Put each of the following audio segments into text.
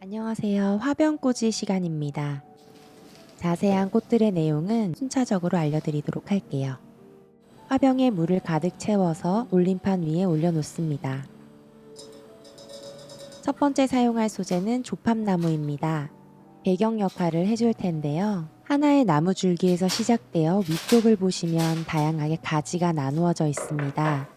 안녕하세요. 화병꽂이 시간입니다. 자세한 꽃들의 내용은 순차적으로 알려드리도록 할게요. 화병에 물을 가득 채워서 돌림판 위에 올려놓습니다. 첫 번째 사용할 소재는 조팝나무입니다. 배경 역할을 해줄 텐데요. 하나의 나무 줄기에서 시작되어 위쪽을 보시면 다양하게 가지가 나누어져 있습니다.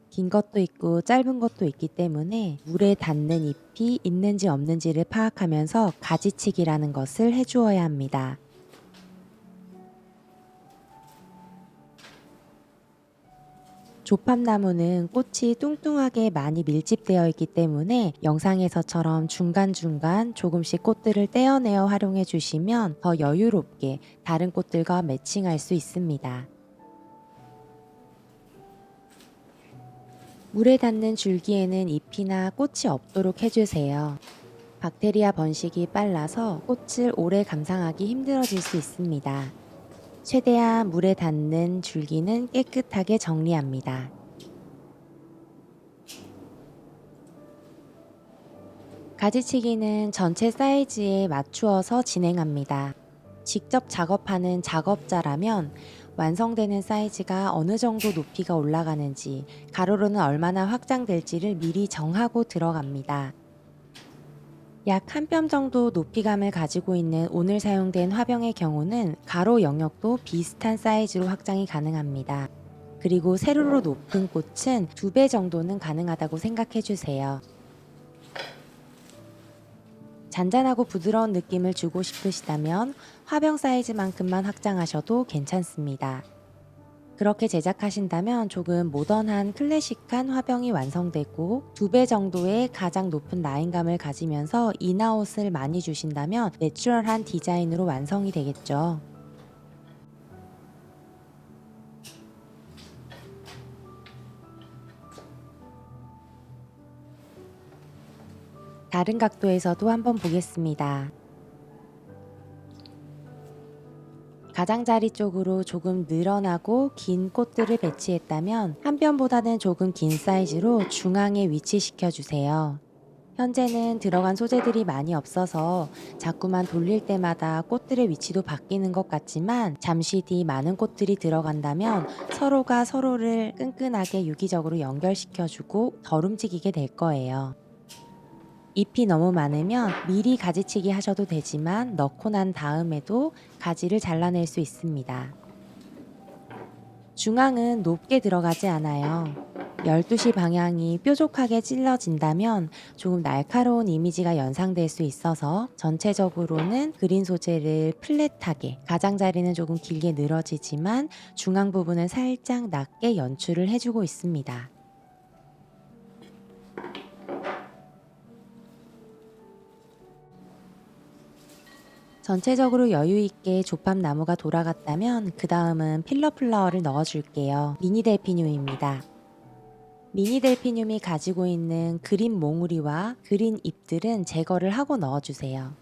긴 것도 있고 짧은 것도 있기 때문에 물에 닿는 잎이 있는지 없는지를 파악하면서 가지치기라는 것을 해주어야 합니다. 조팝나무는 꽃이 뚱뚱하게 많이 밀집되어 있기 때문에 영상에서처럼 중간중간 조금씩 꽃들을 떼어내어 활용해 주시면 더 여유롭게 다른 꽃들과 매칭할 수 있습니다. 물에 닿는 줄기에는 잎이나 꽃이 없도록 해주세요. 박테리아 번식이 빨라서 꽃을 오래 감상하기 힘들어질 수 있습니다. 최대한 물에 닿는 줄기는 깨끗하게 정리합니다. 가지치기는 전체 사이즈에 맞추어서 진행합니다. 직접 작업하는 작업자라면 완성되는 사이즈가 어느 정도 높이가 올라가는지, 가로로는 얼마나 확장될지를 미리 정하고 들어갑니다. 약 한 뼘 정도 높이감을 가지고 있는 오늘 사용된 화병의 경우는 가로 영역도 비슷한 사이즈로 확장이 가능합니다. 그리고 세로로 높은 꽃은 2배 정도는 가능하다고 생각해 주세요. 잔잔하고 부드러운 느낌을 주고 싶으시다면 화병 사이즈만큼만 확장하셔도 괜찮습니다. 그렇게 제작하신다면 조금 모던한 클래식한 화병이 완성되고 2배 정도의 가장 높은 라인감을 가지면서 인아웃을 많이 주신다면 내추럴한 디자인으로 완성이 되겠죠. 다른 각도에서도 한번 보겠습니다. 가장자리 쪽으로 조금 늘어나고 긴 꽃들을 배치했다면 한 뼘보다는 조금 긴 사이즈로 중앙에 위치시켜 주세요. 현재는 들어간 소재들이 많이 없어서 자꾸만 돌릴 때마다 꽃들의 위치도 바뀌는 것 같지만 잠시 뒤 많은 꽃들이 들어간다면 서로가 서로를 끈끈하게 유기적으로 연결시켜주고 덜 움직이게 될 거예요. 잎이 너무 많으면 미리 가지치기 하셔도 되지만 넣고 난 다음에도 가지를 잘라낼 수 있습니다. 중앙은 높게 들어가지 않아요. 12시 방향이 뾰족하게 찔러진다면 조금 날카로운 이미지가 연상될 수 있어서 전체적으로는 그린 소재를 플랫하게, 가장자리는 조금 길게 늘어지지만 중앙 부분은 살짝 낮게 연출을 해주고 있습니다. 전체적으로 여유있게 조팝나무가 돌아갔다면 그 다음은 필러 플라워를 넣어줄게요. 미니 델피늄입니다. 미니 델피늄이 가지고 있는 그린 몽우리와 그린 잎들은 제거를 하고 넣어주세요.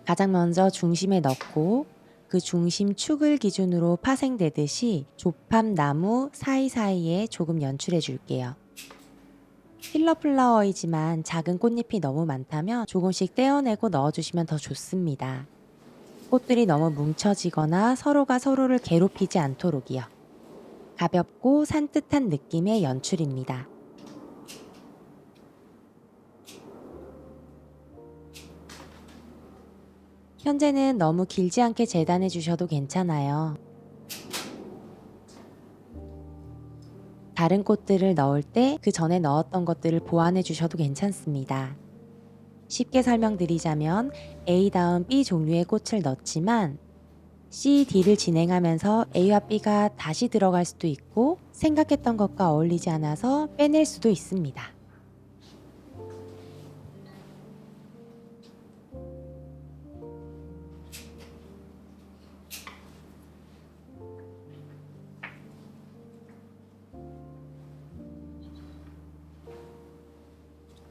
가장 먼저 중심에 넣고 그 중심 축을 기준으로 파생되듯이 조팝나무 사이사이에 조금 연출해 줄게요. 필러 플라워이지만 작은 꽃잎이 너무 많다면 조금씩 떼어내고 넣어주시면 더 좋습니다. 꽃들이 너무 뭉쳐지거나 서로가 서로를 괴롭히지 않도록이요. 가볍고 산뜻한 느낌의 연출입니다. 현재는 너무 길지 않게 재단해 주셔도 괜찮아요. 다른 꽃들을 넣을 때 그 전에 넣었던 것들을 보완해 주셔도 괜찮습니다. 쉽게 설명드리자면 A 다음 B 종류의 꽃을 넣지만 C, D를 진행하면서 A와 B가 다시 들어갈 수도 있고 생각했던 것과 어울리지 않아서 빼낼 수도 있습니다.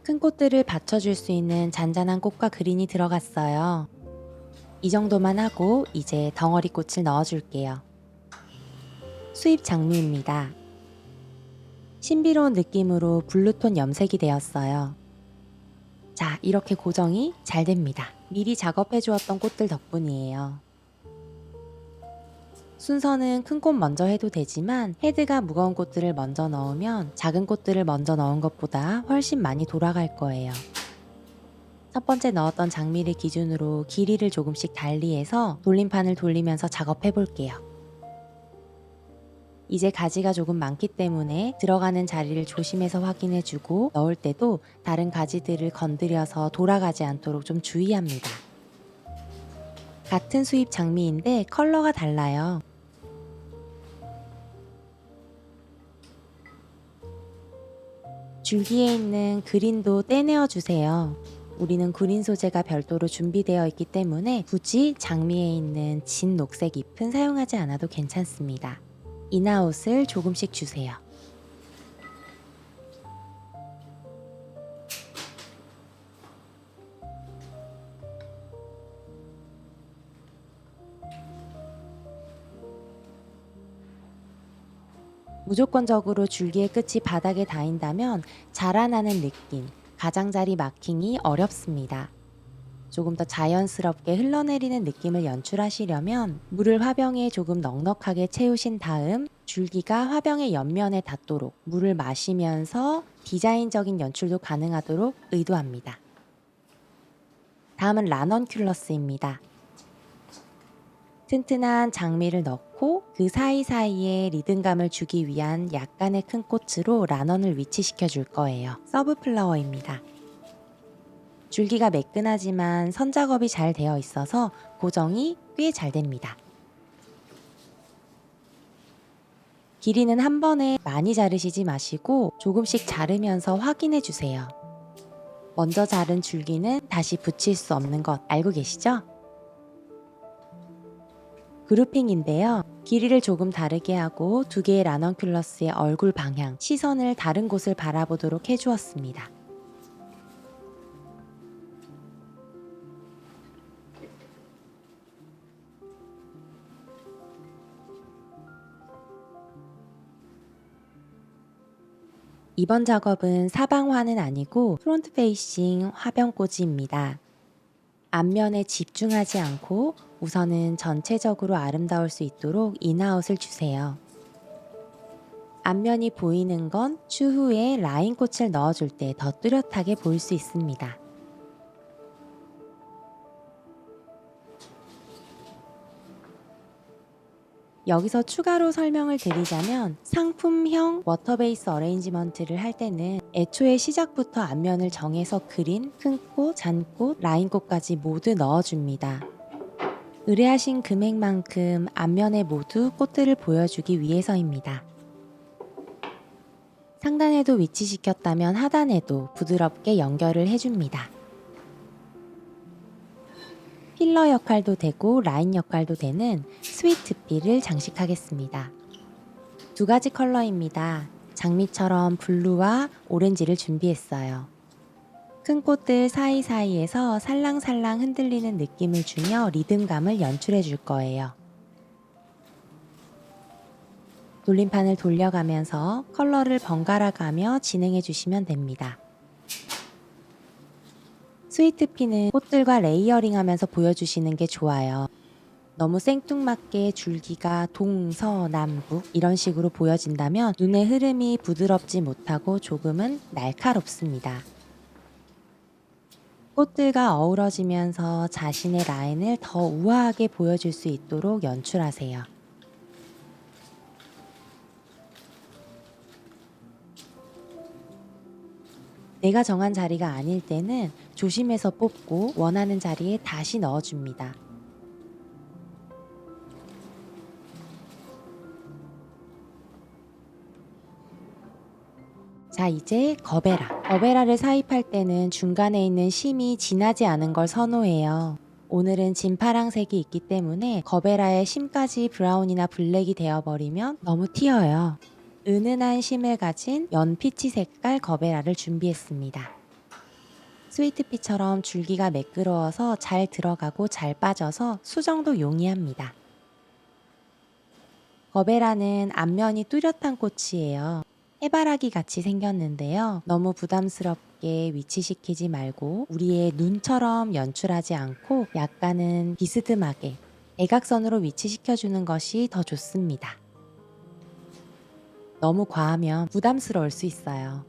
큰 꽃들을 받쳐줄 수 있는 잔잔한 꽃과 그린이 들어갔어요. 이 정도만 하고 이제 덩어리 꽃을 넣어줄게요. 수입 장미입니다. 신비로운 느낌으로 블루톤 염색이 되었어요. 자, 이렇게 고정이 잘 됩니다. 미리 작업해 주었던 꽃들 덕분이에요. 순서는 큰 꽃 먼저 해도 되지만 헤드가 무거운 꽃들을 먼저 넣으면 작은 꽃들을 먼저 넣은 것보다 훨씬 많이 돌아갈 거예요. 첫 번째 넣었던 장미를 기준으로 길이를 조금씩 달리해서 돌림판을 돌리면서 작업해 볼게요. 이제 가지가 조금 많기 때문에 들어가는 자리를 조심해서 확인해 주고 넣을 때도 다른 가지들을 건드려서 돌아가지 않도록 좀 주의합니다. 같은 수입 장미인데 컬러가 달라요. 줄기에 있는 그린도 떼내어 주세요. 우리는 그린 소재가 별도로 준비되어 있기 때문에 굳이 장미에 있는 진 녹색 잎은 사용하지 않아도 괜찮습니다. 인아웃을 조금씩 주세요. 무조건적으로 줄기의 끝이 바닥에 닿인다면 자라나는 느낌, 가장자리 마킹이 어렵습니다. 조금 더 자연스럽게 흘러내리는 느낌을 연출하시려면 물을 화병에 조금 넉넉하게 채우신 다음 줄기가 화병의 옆면에 닿도록 물을 마시면서 디자인적인 연출도 가능하도록 의도합니다. 다음은 라넌큘러스입니다. 튼튼한 장미를 넣고 그 사이사이에 리듬감을 주기 위한 약간의 큰 꽃으로 라넌을 위치시켜 줄 거예요. 서브플라워입니다. 줄기가 매끈하지만 선작업이 잘 되어 있어서 고정이 꽤 잘 됩니다. 길이는 한 번에 많이 자르시지 마시고 조금씩 자르면서 확인해 주세요. 먼저 자른 줄기는 다시 붙일 수 없는 것 알고 계시죠? 그루핑인데요. 길이를 조금 다르게 하고 두 개의 라넌큘러스의 얼굴 방향, 시선을 다른 곳을 바라보도록 해주었습니다. 이번 작업은 사방화는 아니고 프론트 페이싱 화병꽂이입니다. 앞면에 집중하지 않고 우선은 전체적으로 아름다울 수 있도록 인아웃을 주세요. 앞면이 보이는 건 추후에 라인꽃을 넣어줄 때 더 뚜렷하게 보일 수 있습니다. 여기서 추가로 설명을 드리자면 상품형 워터베이스 어레인지먼트를 할 때는 애초에 시작부터 앞면을 정해서 그린, 큰꽃, 잔꽃, 라인꽃까지 모두 넣어줍니다. 의뢰하신 금액만큼 앞면에 모두 꽃들을 보여주기 위해서입니다. 상단에도 위치시켰다면 하단에도 부드럽게 연결을 해줍니다. 필러 역할도 되고 라인 역할도 되는 스위트피를 장식하겠습니다. 두 가지 컬러입니다. 장미처럼 블루와 오렌지를 준비했어요. 큰 꽃들 사이사이에서 살랑살랑 흔들리는 느낌을 주며 리듬감을 연출해 줄 거예요. 돌림판을 돌려가면서 컬러를 번갈아 가며 진행해 주시면 됩니다. 스위트피는 꽃들과 레이어링하면서 보여주시는 게 좋아요. 너무 생뚱맞게 줄기가 동서남북 이런 식으로 보여진다면 눈의 흐름이 부드럽지 못하고 조금은 날카롭습니다. 꽃들과 어우러지면서 자신의 라인을 더 우아하게 보여줄 수 있도록 연출하세요. 내가 정한 자리가 아닐 때는 조심해서 뽑고 원하는 자리에 다시 넣어줍니다. 자, 이제 거베라. 거베라를 사입할 때는 중간에 있는 심이 진하지 않은 걸 선호해요. 오늘은 진파랑색이 있기 때문에 거베라의 심까지 브라운이나 블랙이 되어버리면 너무 튀어요. 은은한 심을 가진 연피치 색깔 거베라를 준비했습니다. 스위트피처럼 줄기가 매끄러워서 잘 들어가고 잘 빠져서 수정도 용이합니다. 거베라는 앞면이 뚜렷한 꽃이에요. 해바라기 같이 생겼는데요. 너무 부담스럽게 위치시키지 말고 우리의 눈처럼 연출하지 않고 약간은 비스듬하게 대각선으로 위치시켜주는 것이 더 좋습니다. 너무 과하면 부담스러울 수 있어요.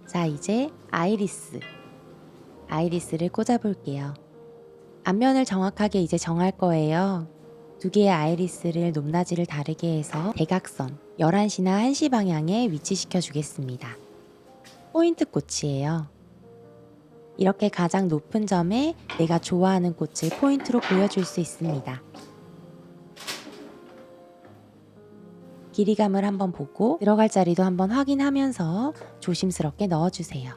자, 이제 아이리스를 꽂아볼게요. 앞면을 정확하게 이제 정할 거예요. 두 개의 아이리스를 높낮이를 다르게 해서 대각선 11시나 1시 방향에 위치시켜 주겠습니다. 포인트 꽃이에요. 이렇게 가장 높은 점에 내가 좋아하는 꽃을 포인트로 보여줄 수 있습니다. 길이감을 한번 보고 들어갈 자리도 한번 확인하면서 조심스럽게 넣어주세요.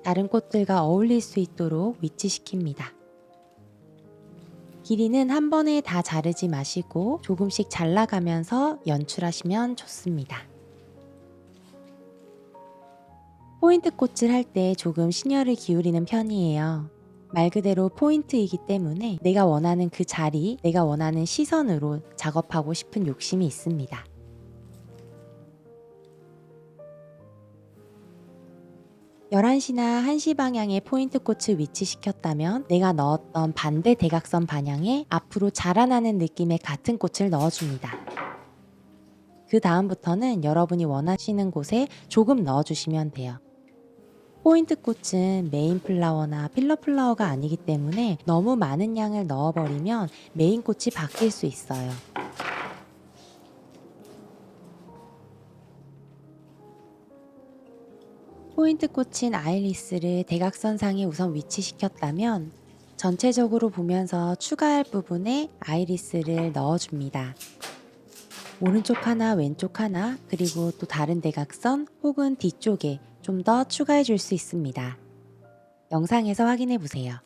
다른 꽃들과 어울릴 수 있도록 위치시킵니다. 길이는 한 번에 다 자르지 마시고 조금씩 잘라가면서 연출하시면 좋습니다. 포인트 꽃을 할 때 조금 신혈을 기울이는 편이에요. 말 그대로 포인트이기 때문에 내가 원하는 그 자리, 내가 원하는 시선으로 작업하고 싶은 욕심이 있습니다. 열한 시나 1시 방향에 포인트 꽃을 위치시켰다면 내가 넣었던 반대 대각선 방향에 앞으로 자라나는 느낌의 같은 꽃을 넣어줍니다. 그 다음부터는 여러분이 원하시는 곳에 조금 넣어주시면 돼요. 포인트 꽃은 메인 플라워나 필러 플라워가 아니기 때문에 너무 많은 양을 넣어버리면 메인 꽃이 바뀔 수 있어요. 포인트 꽃인 아이리스를 대각선상에 우선 위치시켰다면 전체적으로 보면서 추가할 부분에 아이리스를 넣어줍니다. 오른쪽 하나, 왼쪽 하나, 그리고 또 다른 대각선 혹은 뒤쪽에 좀 더 추가해 줄 수 있습니다. 영상에서 확인해 보세요.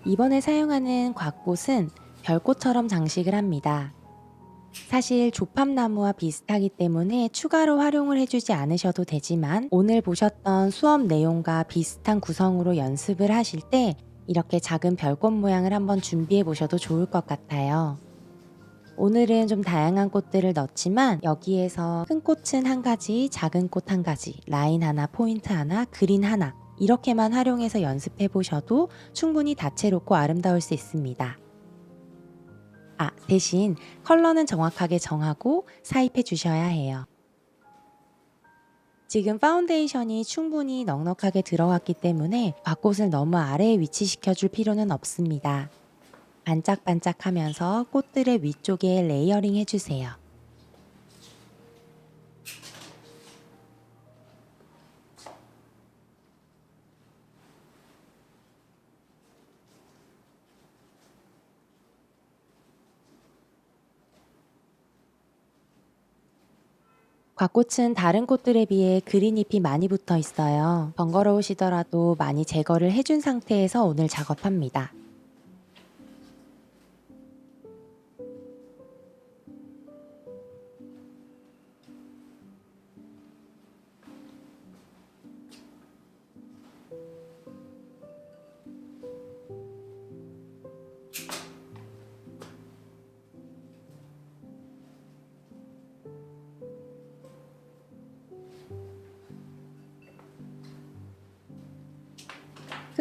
이번에 사용하는 곽꽃은 별꽃처럼 장식을 합니다. 사실 조팝나무와 비슷하기 때문에 추가로 활용을 해주지 않으셔도 되지만 오늘 보셨던 수업 내용과 비슷한 구성으로 연습을 하실 때 이렇게 작은 별꽃 모양을 한번 준비해 보셔도 좋을 것 같아요. 오늘은 좀 다양한 꽃들을 넣었지만 여기에서 큰 꽃은 한 가지, 작은 꽃 한 가지, 라인 하나, 포인트 하나, 그린 하나 이렇게만 활용해서 연습해 보셔도 충분히 다채롭고 아름다울 수 있습니다. 대신 컬러는 정확하게 정하고 사입해 주셔야 해요. 지금 파운데이션이 충분히 넉넉하게 들어갔기 때문에 곽꽃을 너무 아래에 위치시켜 줄 필요는 없습니다. 반짝반짝하면서 꽃들의 위쪽에 레이어링 해주세요. 곽꽃은 다른 꽃들에 비해 그린 잎이 많이 붙어 있어요. 번거로우시더라도 많이 제거를 해준 상태에서 오늘 작업합니다.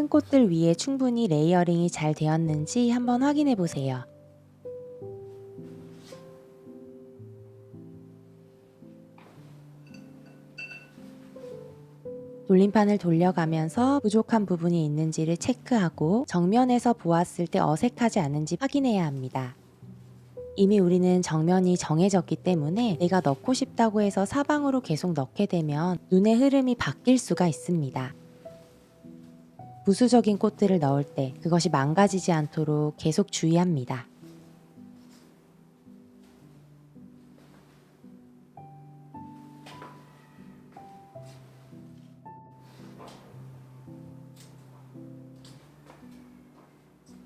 큰 꽃들 위에 충분히 레이어링이 잘 되었는지 한번 확인해 보세요. 돌림판을 돌려가면서 부족한 부분이 있는지를 체크하고 정면에서 보았을 때 어색하지 않은지 확인해야 합니다. 이미 우리는 정면이 정해졌기 때문에 내가 넣고 싶다고 해서 사방으로 계속 넣게 되면 눈의 흐름이 바뀔 수가 있습니다. 부수적인 꽃들을 넣을 때 그것이 망가지지 않도록 계속 주의합니다.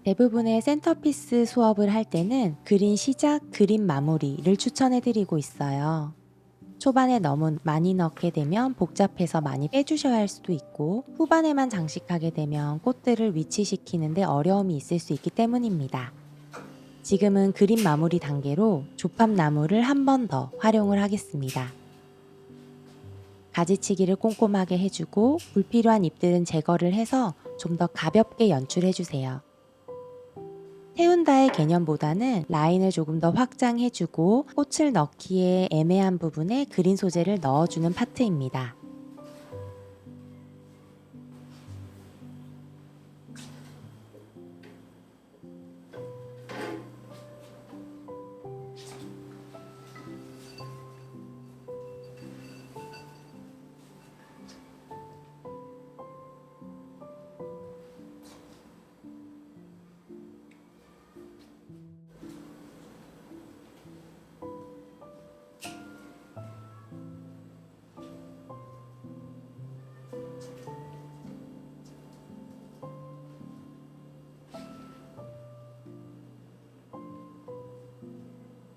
대부분의 센터피스 수업을 할 때는 그린 시작, 그린 마무리를 추천해드리고 있어요. 초반에 너무 많이 넣게 되면 복잡해서 많이 빼주셔야 할 수도 있고 후반에만 장식하게 되면 꽃들을 위치시키는데 어려움이 있을 수 있기 때문입니다. 지금은 그린 마무리 단계로 조팝나무를 한 번 더 활용을 하겠습니다. 가지치기를 꼼꼼하게 해주고 불필요한 잎들은 제거를 해서 좀 더 가볍게 연출해주세요. 태운다의 개념보다는 라인을 조금 더 확장해주고 꽃을 넣기에 애매한 부분에 그린 소재를 넣어주는 파트입니다.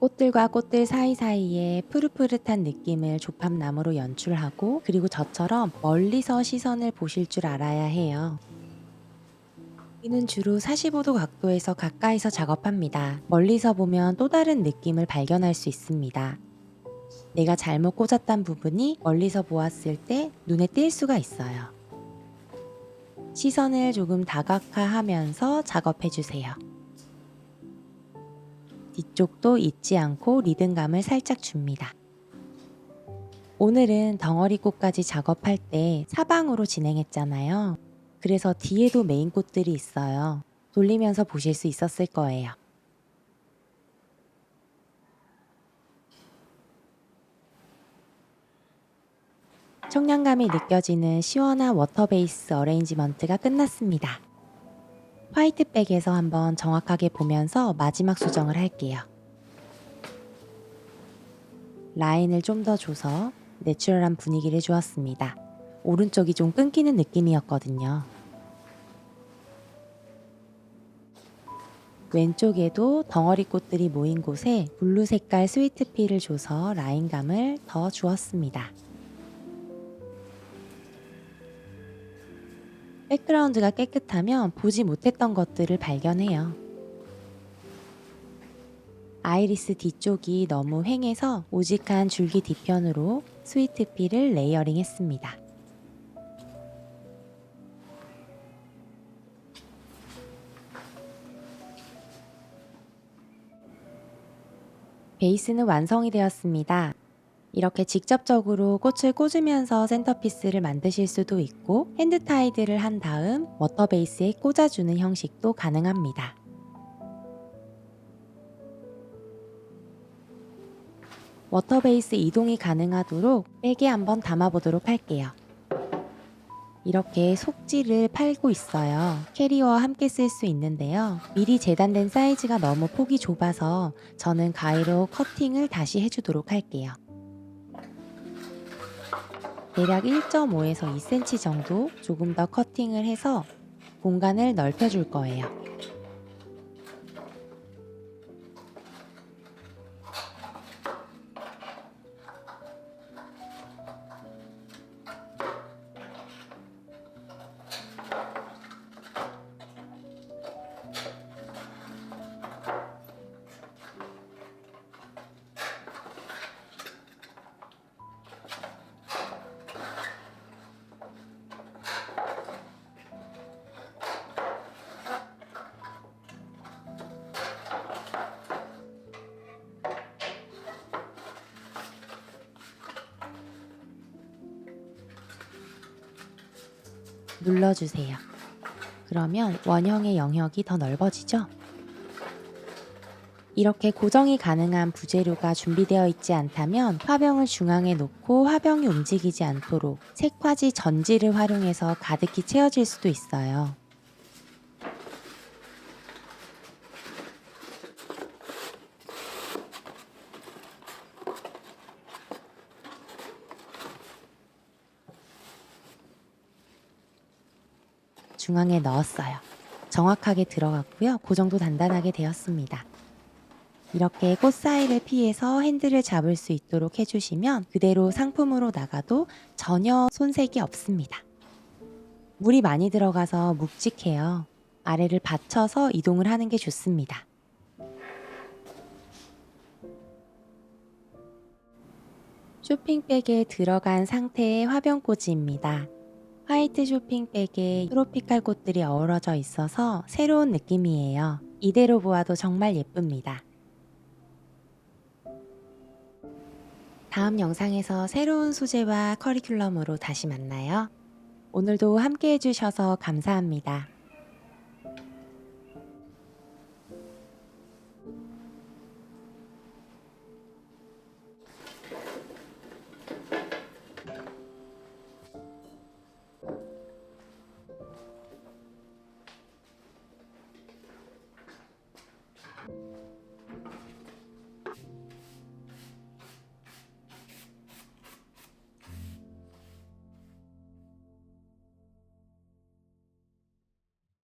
꽃들과 꽃들 사이사이에 푸릇푸릇한 느낌을 조팝나무로 연출하고 그리고 저처럼 멀리서 시선을 보실 줄 알아야 해요. 이는 주로 45도 각도에서 가까이서 작업합니다. 멀리서 보면 또 다른 느낌을 발견할 수 있습니다. 내가 잘못 꽂았던 부분이 멀리서 보았을 때 눈에 띌 수가 있어요. 시선을 조금 다각화하면서 작업해주세요. 뒤쪽도 잊지 않고 리듬감을 살짝 줍니다. 오늘은 덩어리꽃까지 작업할 때 사방으로 진행했잖아요. 그래서 뒤에도 메인 꽃들이 있어요. 돌리면서 보실 수 있었을 거예요. 청량감이 느껴지는 시원한 워터베이스 어레인지먼트가 끝났습니다. 화이트백에서 한번 정확하게 보면서 마지막 수정을 할게요. 라인을 좀 더 줘서 내추럴한 분위기를 주었습니다. 오른쪽이 좀 끊기는 느낌이었거든요. 왼쪽에도 덩어리 꽃들이 모인 곳에 블루 색깔 스위트피를 줘서 라인감을 더 주었습니다. 백그라운드가 깨끗하면 보지 못했던 것들을 발견해요. 아이리스 뒤쪽이 너무 휑해서 우직한 줄기 뒤편으로 스위트피를 레이어링 했습니다. 베이스는 완성이 되었습니다. 이렇게 직접적으로 꽃을 꽂으면서 센터피스를 만드실 수도 있고 핸드타이드를 한 다음 워터 베이스에 꽂아주는 형식도 가능합니다. 워터 베이스 이동이 가능하도록 백에 한번 담아보도록 할게요. 이렇게 속지를 팔고 있어요. 캐리어와 함께 쓸 수 있는데요. 미리 재단된 사이즈가 너무 폭이 좁아서 저는 가위로 커팅을 다시 해주도록 할게요. 대략 1.5에서 2cm 정도 조금 더 커팅을 해서 공간을 넓혀줄 거예요. 눌러주세요. 그러면 원형의 영역이 더 넓어지죠? 이렇게 고정이 가능한 부재료가 준비되어 있지 않다면 화병을 중앙에 놓고 화병이 움직이지 않도록 색화지 전지를 활용해서 가득히 채워질 수도 있어요. 중앙에 넣었어요. 정확하게 들어갔고요. 고정도 단단하게 되었습니다. 이렇게 꽃 사이를 피해서 핸들을 잡을 수 있도록 해주시면 그대로 상품으로 나가도 전혀 손색이 없습니다. 물이 많이 들어가서 묵직해요. 아래를 받쳐서 이동을 하는 게 좋습니다. 쇼핑백에 들어간 상태의 화병꽂이입니다. 화이트 쇼핑백에 트로피칼 꽃들이 어우러져 있어서 새로운 느낌이에요. 이대로 보아도 정말 예쁩니다. 다음 영상에서 새로운 소재와 커리큘럼으로 다시 만나요. 오늘도 함께 해주셔서 감사합니다.